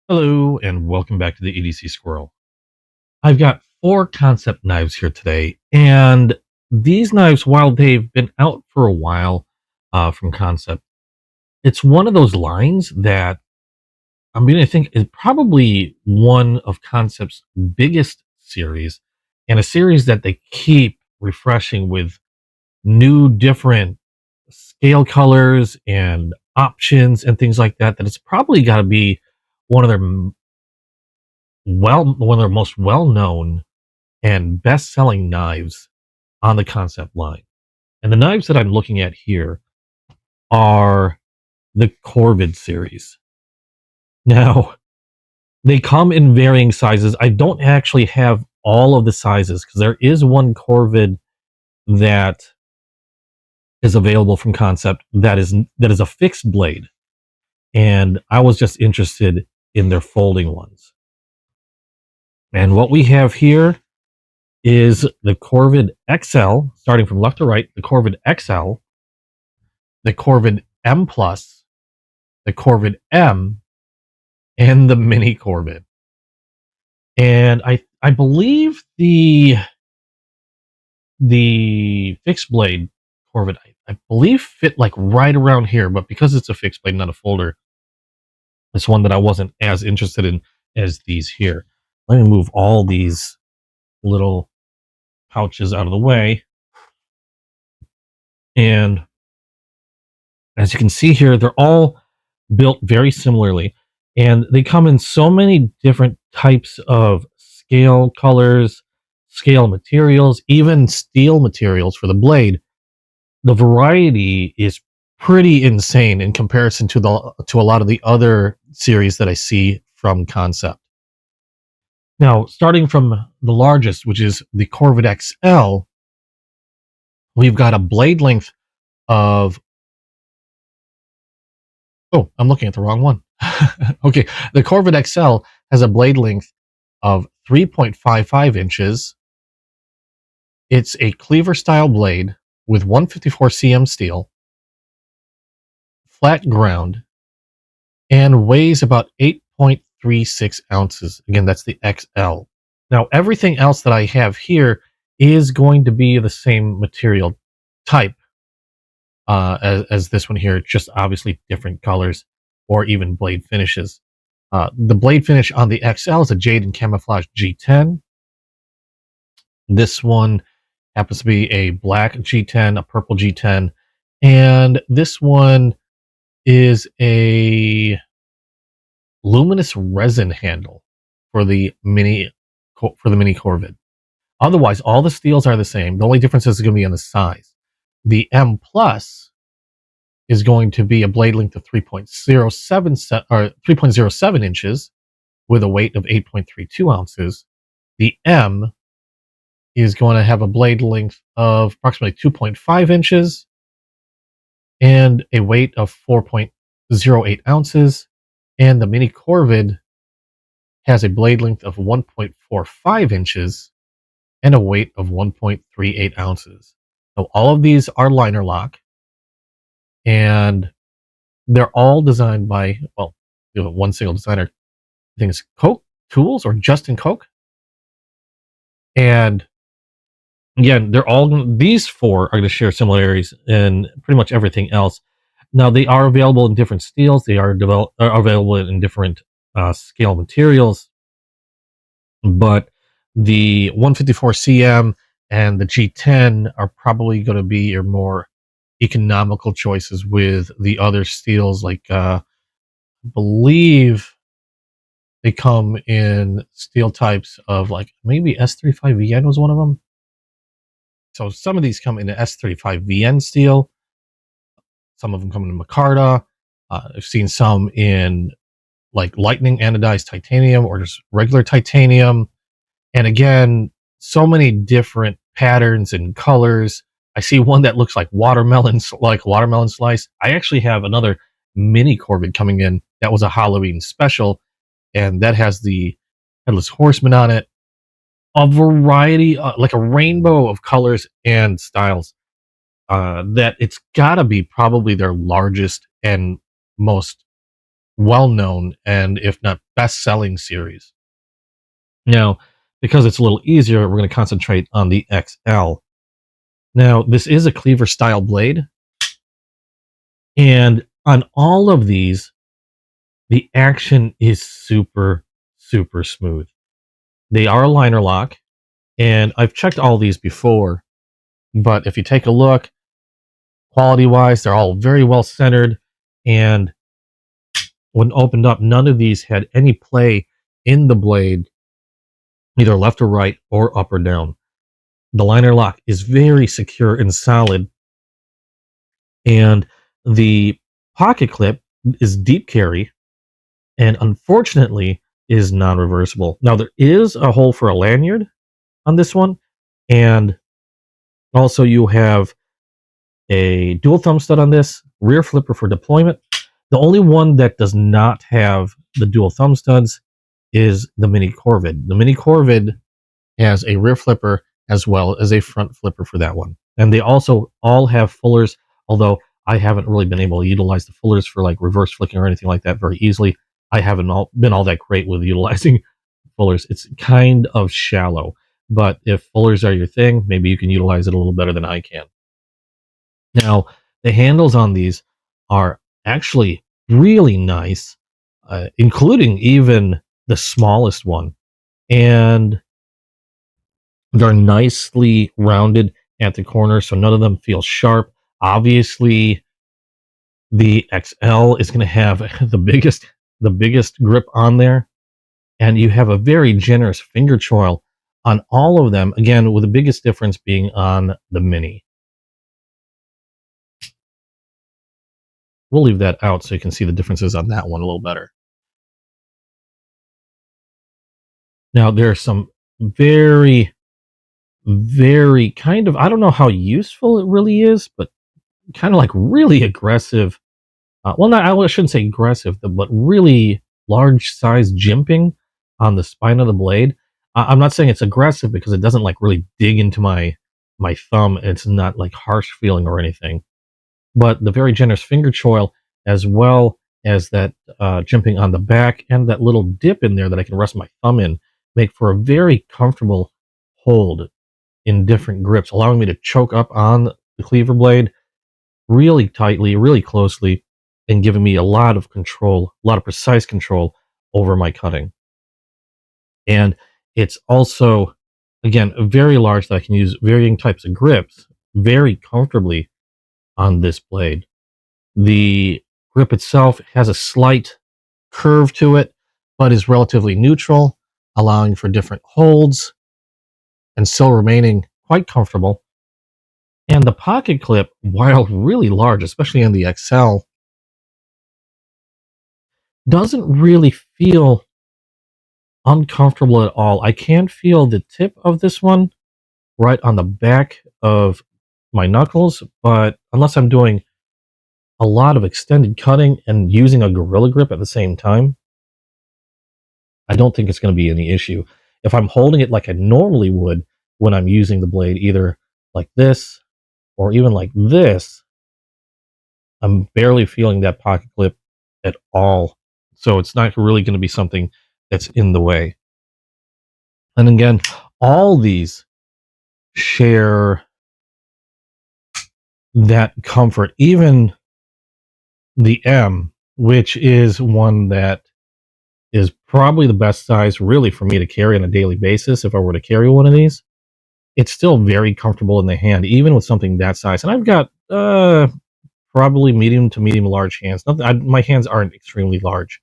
Hello, and welcome back to the EDC Squirrel. I've got four concept knives here today, and these knives, while they've been out for a while from Concept, it's one of those lines that I'm beginning to think is probably one of Concept's biggest series, and a series that they keep refreshing with new, different scale colors and options and things like that. That it's probably got to be one of their one of their most well-known and best-selling knives on the Concept line. And the knives that I'm looking at here are the Korvid series. Now, they come in varying sizes. I don't actually have all of the sizes because there is one Korvid that is available from Concept that is a fixed blade, and I was just interested in their folding ones. And what we have here is the Korvid XL, starting from left to right, the Korvid XL, the Korvid M Plus, the Korvid M, and the Mini Korvid. And I believe the fixed blade Korvid I believe fit like right around here, but because it's a fixed blade, not a folder, it's one that I wasn't as interested in as these here. Let me move all these little pouches out of the way. And as you can see here, they're all built very similarly, and they come in so many different types of scale colors, scale materials, even steel materials for the blade. The variety is pretty insane in comparison to a lot of the other series that I see from Concept. Now, starting from the largest, which is the Korvid XL, we've got a blade length of Oh, I'm looking at the wrong one. Okay, the Korvid XL has a blade length of 3.55 inches. It's a cleaver style blade with 154 cm steel, flat ground, and weighs about 8.36 ounces. Again, that's the XL. Now, everything else that I have here is going to be the same material type as this one here, just obviously different colors or even blade finishes. The blade finish on the XL is a Jade and Camouflage G10. This one happens to be a black G10, a purple G10, and this one is a luminous resin handle for the mini Korvid. Otherwise, all the steels are the same. The only difference is going to be in the size. The M Plus is going to be a blade length of 3.07 inches with a weight of 8.32 ounces. The M is going to have a blade length of approximately 2.5 inches and a weight of 4.08 ounces. And the Mini Korvid has a blade length of 1.45 inches and a weight of 1.38 ounces. So all of these are liner lock, and they're all designed by, well, one single designer. I think it's Coke Tools or Justin Coke. And again, these four are going to share similarities in pretty much everything else. Now, they are available in different steels. They are available in different scale materials. But the 154 cm and the G10 are probably going to be your more economical choices, with the other steels like I believe they come in steel types of like maybe S35VN was one of them. So some of these come in the S35VN steel. Some of them come in micarta. I've seen some in like lightning anodized titanium or just regular titanium. And again, so many different patterns and colors. I see one that looks like watermelon slice. I actually have another Mini Korvid coming in that was a Halloween special, and that has the Headless Horseman on it. A variety, like a rainbow of colors and styles. That it's got to be probably their largest and most well known and, if not best selling series. Now, because it's a little easier, we're going to concentrate on the XL. Now, this is a cleaver style blade, and on all of these, the action is super, super smooth. They are a liner lock, and I've checked all these before, but if you take a look, quality wise, they're all very well centered. And when opened up, none of these had any play in the blade, either left or right, or up or down. The liner lock is very secure and solid, and the pocket clip is deep carry, and unfortunately is non-reversible. Now there is a hole for a lanyard on this one, and also you have a dual thumb stud on this, rear flipper for deployment. The only one that does not have the dual thumb studs is the Mini Korvid. The Mini Korvid has a rear flipper as well as a front flipper for that one. And they also all have fullers, although I haven't really been able to utilize the fullers for like reverse flicking or anything like that very easily. I haven't been all that great with utilizing fullers. It's kind of shallow, but if fullers are your thing, maybe you can utilize it a little better than I can. Now, the handles on these are actually really nice, including even the smallest one. And they're nicely rounded at the corner, so none of them feel sharp. Obviously, the XL is going to have the biggest grip on there, and you have a very generous finger choil on all of them. Again, with the biggest difference being on the Mini. We'll leave that out so you can see the differences on that one a little better. Now, there are some very, very kind of, I don't know how useful it really is, but kind of like really aggressive. Well, not, I shouldn't say aggressive, but really large size jimping on the spine of the blade. I'm not saying it's aggressive because it doesn't like really dig into my thumb. It's not like harsh feeling or anything. But the very generous finger choil, as well as that jimping on the back and that little dip in there that I can rest my thumb in, make for a very comfortable hold in different grips, allowing me to choke up on the cleaver blade really tightly, really closely, and giving me a lot of control, a lot of precise control over my cutting. And it's also, again, very large that I can use varying types of grips very comfortably on this blade. The grip itself has a slight curve to it, but is relatively neutral, allowing for different holds and still remaining quite comfortable. And the pocket clip, while really large, especially on the XL, doesn't really feel uncomfortable at all. I can feel the tip of this one right on the back of my knuckles, but unless I'm doing a lot of extended cutting and using a gorilla grip at the same time, I don't think it's going to be any issue. If I'm holding it like I normally would when I'm using the blade, either like this or even like this, I'm barely feeling that pocket clip at all. So it's not really going to be something that's in the way. And again, all these share that comfort, even the M, which is one that is probably the best size really for me to carry on a daily basis if I were to carry one of these. It's still very comfortable in the hand, even with something that size. And I've got probably medium to medium large hands. My hands aren't extremely large.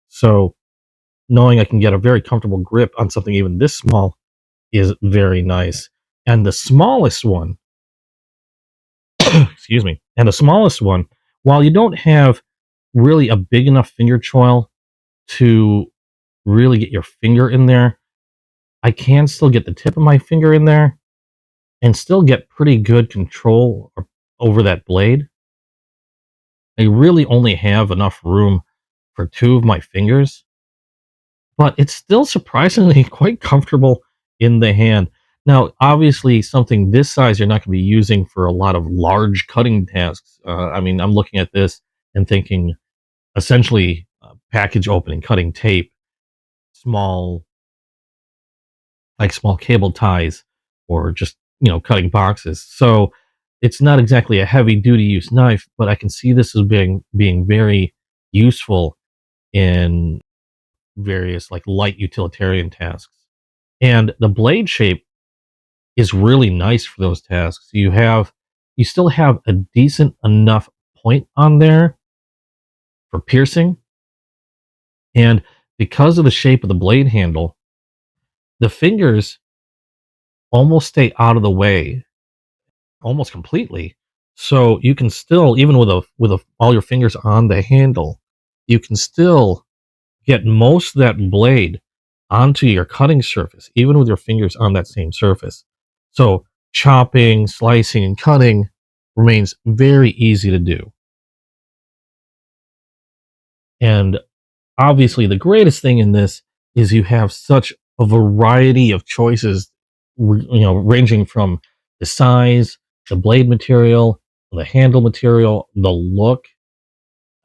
So knowing I can get a very comfortable grip on something even this small is very nice. And the smallest one, excuse me, and the smallest one, while you don't have really a big enough finger choil to really get your finger in there, I can still get the tip of my finger in there and still get pretty good control over that blade. I really only have enough room for two of my fingers, but it's still surprisingly quite comfortable in the hand. Now, obviously, something this size you're not going to be using for a lot of large cutting tasks. I mean, I'm looking at this and thinking essentially package opening, cutting tape, small small cable ties, or just cutting boxes. So it's not exactly a heavy duty use knife, but I can see this as being very useful in various like light utilitarian tasks. And the blade shape is really nice for those tasks. You still have a decent enough point on there for piercing, and because of the shape of the blade handle, the fingers almost stay out of the way almost completely. So you can still, even with all your fingers on the handle, you can still get most of that blade onto your cutting surface, even with your fingers on that same surface. So chopping, slicing, and cutting remains very easy to do. And obviously, the greatest thing in this is you have such a variety of choices, ranging from the size, the blade material, the handle material, the look.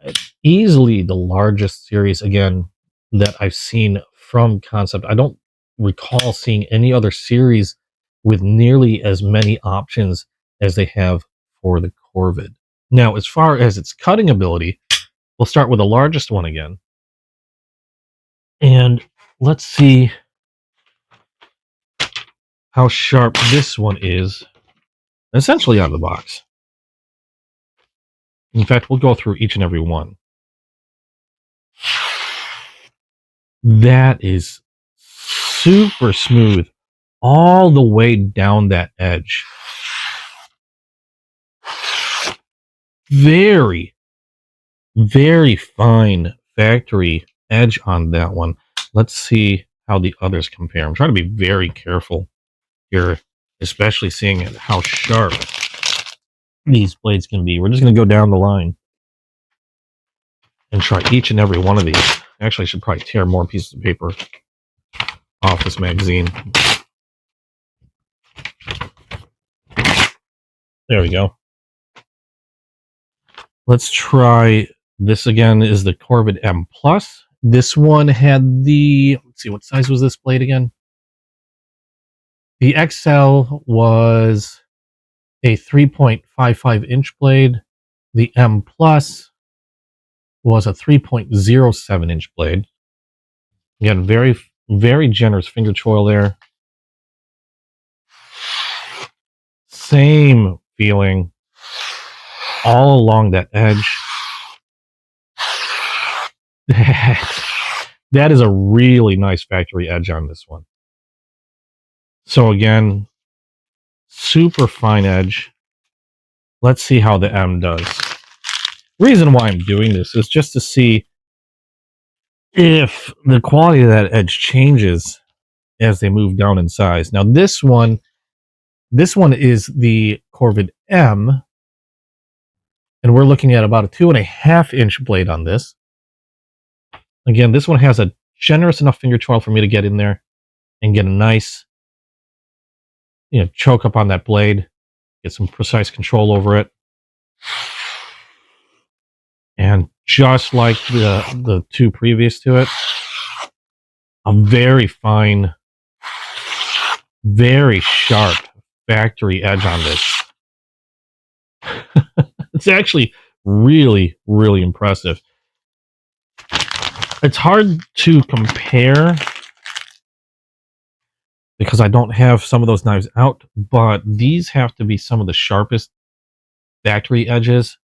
It's easily the largest series again that I've seen from Concept. I don't recall seeing any other series with nearly as many options as they have for the Corvid. Now, as far as its cutting ability, we'll start with the largest one again. And let's see how sharp this one is, essentially out of the box. In fact, we'll go through each and every one. That is super smooth all the way down that edge. Very, very fine factory edge on that one. Let's see how the others compare. I'm trying to be very careful here, especially seeing how sharp these blades can be. We're just going to go down the line and try each and every one of these. Actually, I should probably tear more pieces of paper off this magazine. There we go. Let's try this again. Is the Korvid M Plus. This one had let's see, what size was this blade again? The XL was a 3.55 inch blade. The M Plus was a 3.07 inch blade. Again, very, very generous finger choil there. Same feeling all along that edge. That is a really nice factory edge on this one. So again, super fine edge. Let's see how the M does. Reason why I'm doing this is just to see if the quality of that edge changes as they move down in size. Now this one is the Korvid M, and we're looking at about a 2.5 inch blade on this. Again, this one has a generous enough finger choil for me to get in there and get a nice, choke up on that blade, get some precise control over it. And just like the two previous to it, a very fine, very sharp factory edge on this. It's actually really, really impressive. It's hard to compare because I don't have some of those knives out, but these have to be some of the sharpest factory edges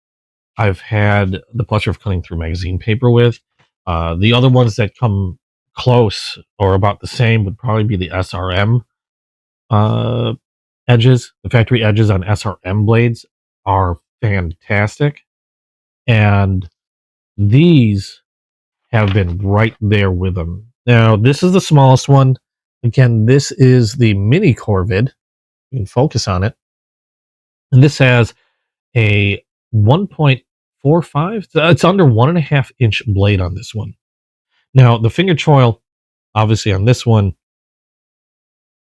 I've had the pleasure of cutting through magazine paper with. The other ones that come close or about the same would probably be the SRM edges. The factory edges on SRM blades are fantastic. And these have been right there with them. Now, this is the smallest one. Again, this is the mini Korvid. You can focus on it. And this has a 1.45. It's under 1.5 inch blade on this one. Now, the finger choil, obviously, on this one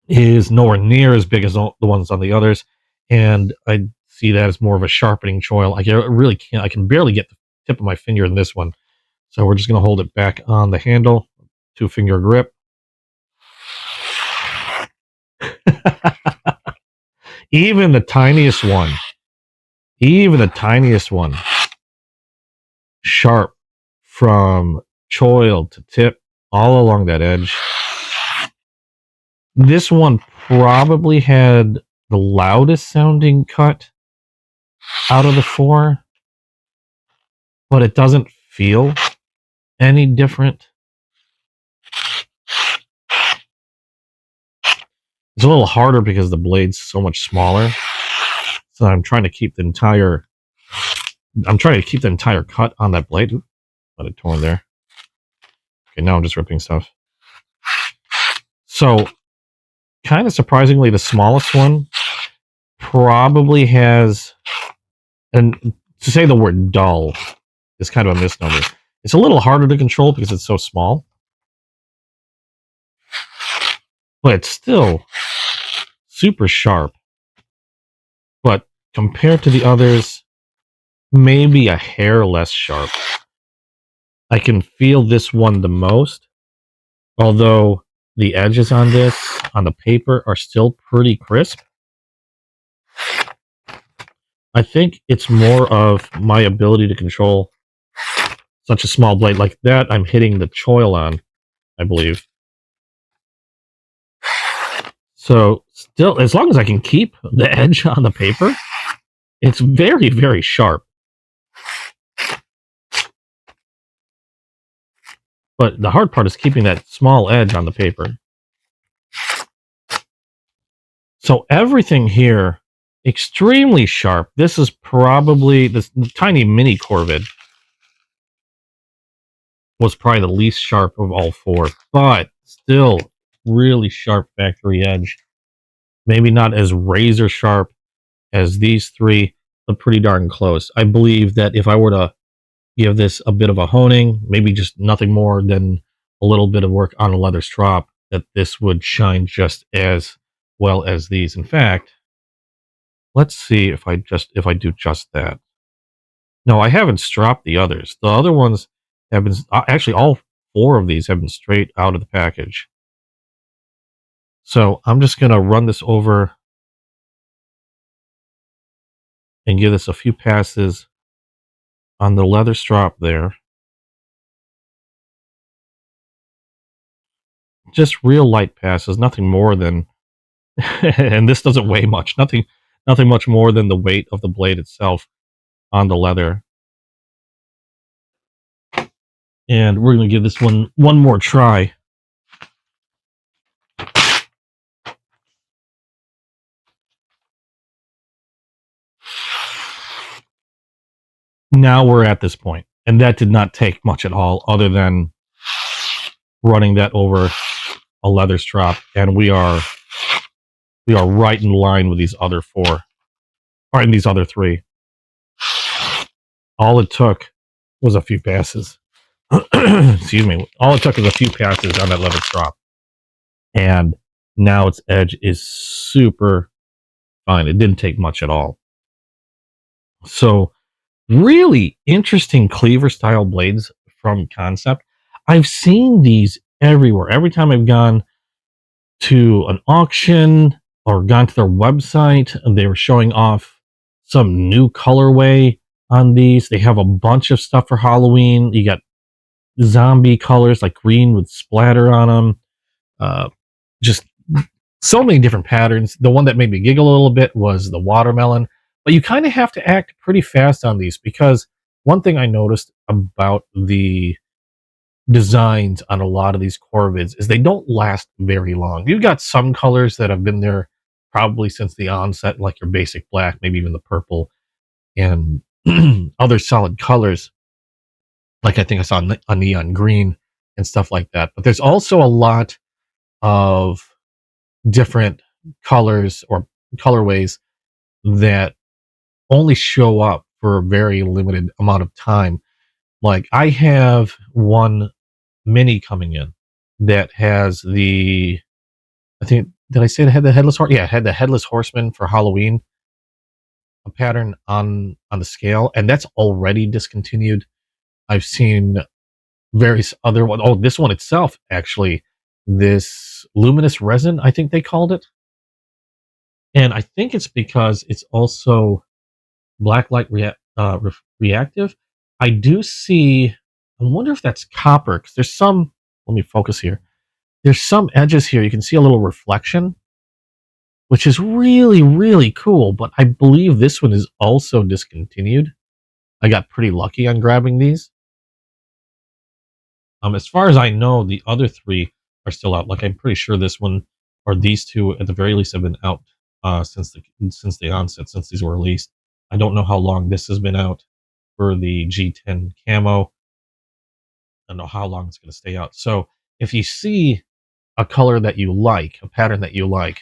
is nowhere near as big as the ones on the others. And I see that as more of a sharpening choil. I really can't, I can barely get the tip of my finger in this one. So we're just going to hold it back on the handle, 2-finger grip. Even the tiniest one, sharp from choil to tip, all along that edge. This one probably had the loudest sounding cut out of the 4, but it doesn't feel any different. It's a little harder because the blade's so much smaller. So I'm trying to keep the entire cut on that blade. Oops, let it torn there. Okay, now I'm just ripping stuff. So, kind of surprisingly, the smallest one probably has, and to say the word dull is kind of a misnomer. It's a little harder to control because it's so small, but it's still super sharp. But compared to the others, maybe a hair less sharp. I can feel this one the most, although the edges on the paper, are still pretty crisp. I think it's more of my ability to control such a small blade like that. I'm hitting the choil on, I believe. So still, as long as I can keep the edge on the paper, it's very, very sharp. But the hard part is keeping that small edge on the paper. So everything here, extremely sharp. This is probably, this tiny mini Korvid was probably the least sharp of all 4, but still really sharp factory edge. Maybe not as razor sharp as these 3, but pretty darn close. I believe that if I were to give this a bit of a honing, maybe just nothing more than a little bit of work on a leather strop, that this would shine just as well as these. In fact, let's see if I do just that. No, I haven't stropped the others. The other ones have been, actually all 4 of these have been straight out of the package. So I'm just going to run this over and give this a few passes on the leather strop there. Just real light passes, nothing more than, and this doesn't weigh much, nothing much more than the weight of the blade itself on the leather. And we're going to give this one more try. Now we're at this point, and that did not take much at all, other than running that over a leather strop, and we are right in line with these other 4, or in these other 3. All it took was a few passes. Excuse me. All it took was a few passes on that leather strop, and now its edge is super fine. It didn't take much at all. So, really interesting cleaver style blades from Kansept. I've seen these everywhere. Every time I've gone to an auction or gone to their website, and they were showing off some new colorway on these. They have a bunch of stuff for Halloween. You got zombie colors like green with splatter on them. Just so many different patterns. The one that made me giggle a little bit was the watermelon. But you kind of have to act pretty fast on these, because one thing I noticed about the designs on a lot of these Corvids is they don't last very long. You've got some colors that have been there probably since the onset, like your basic black, maybe even the purple, and other solid colors, like I think I saw a neon green and stuff like that. But there's also a lot of different colors or colorways that only show up for a very limited amount of time. Like I have one mini coming in that has the, I think, did I say it had the headless horse? Yeah, it had the headless horseman for Halloween, a pattern on the scale, and that's already discontinued. I've seen various other one. Oh, this one itself, actually, this luminous resin, I think they called it. And I think it's because it's also blacklight reactive. I do see, I wonder if that's copper, because there's some, let me focus here. There's some edges here. You can see a little reflection, which is really, really cool. But I believe this one is also discontinued. I got pretty lucky on grabbing these. As far as I know, the other three are still out. Like I'm pretty sure this one or these two, at the very least, have been out since the onset, since these were released. I don't know how long this has been out for the G10 camo. I don't know how long it's going to stay out. So if you see a color that you like, a pattern that you like,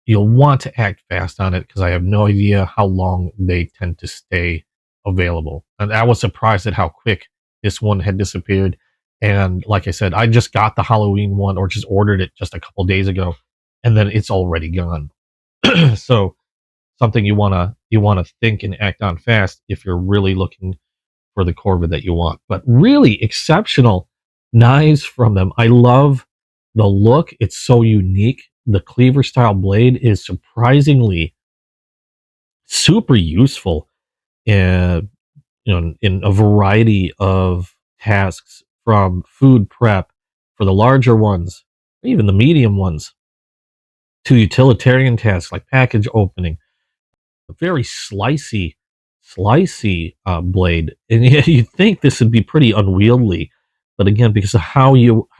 you'll want to act fast on it because I have no idea how long they tend to stay available. And I was surprised at how quick this one had disappeared. And like I said, I just got the Halloween one or just ordered it just a couple days ago, and then it's already gone. So something you wanna think and act on fast if you're really looking for the Corvid that you want. But really exceptional knives from them. I love the look. It's so unique. The cleaver style blade is surprisingly super useful in in a variety of tasks, from food prep for the larger ones, even the medium ones, to utilitarian tasks like package opening. A very slicey blade, and yeah, you'd think this would be pretty unwieldy, but again, because of how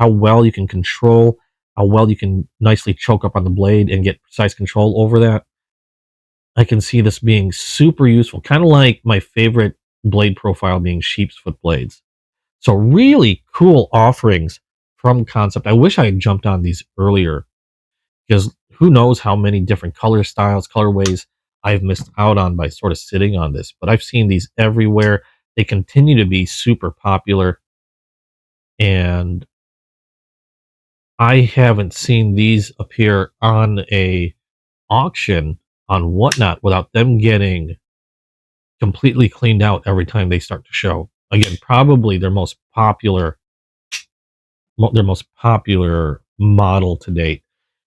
well you can control, how well you can nicely choke up on the blade and get precise control over that, I can see this being super useful. Kind of like my favorite blade profile being sheep's foot blades. So really cool offerings from Concept. I wish I had jumped on these earlier, because who knows how many different color styles, colorways I've missed out on by sort of sitting on this. But I've seen these everywhere. They continue to be super popular, and I haven't seen these appear on a auction on Whatnot without them getting completely cleaned out every time they start to show. Again, probably their most popular model to date.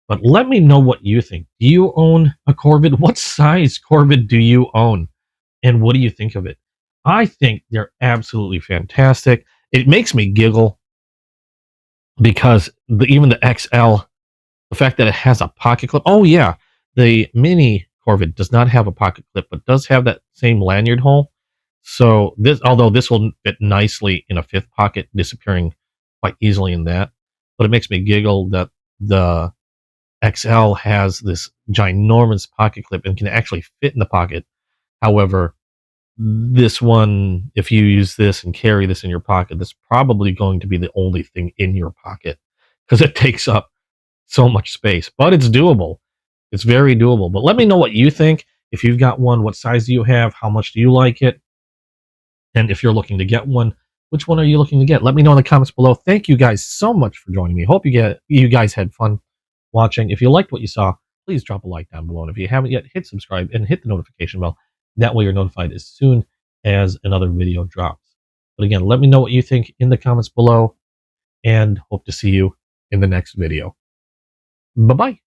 But let me know what you think. Do you own a Corvid? What size Corvid do you own? And what do you think of it? I think they're absolutely fantastic. It makes me giggle because even the XL, the fact that it has a pocket clip. Oh, yeah. The mini Corvid does not have a pocket clip, but does have that same lanyard hole. So although this will fit nicely in a fifth pocket, disappearing quite easily in that. But it makes me giggle that the XL has this ginormous pocket clip and can actually fit in the pocket. However, this one, if you use this and carry this in your pocket, that's probably going to be the only thing in your pocket because it takes up so much space. But it's doable. It's very doable. But let me know what you think. If you've got one, what size do you have? How much do you like it? And if you're looking to get one, which one are you looking to get? Let me know in the comments below. Thank you guys so much for joining me. Hope you guys had fun watching. If you liked what you saw, please drop a like down below. And if you haven't yet, hit subscribe and hit the notification bell. That way you're notified as soon as another video drops. But again, let me know what you think in the comments below, and hope to see you in the next video. Bye-bye.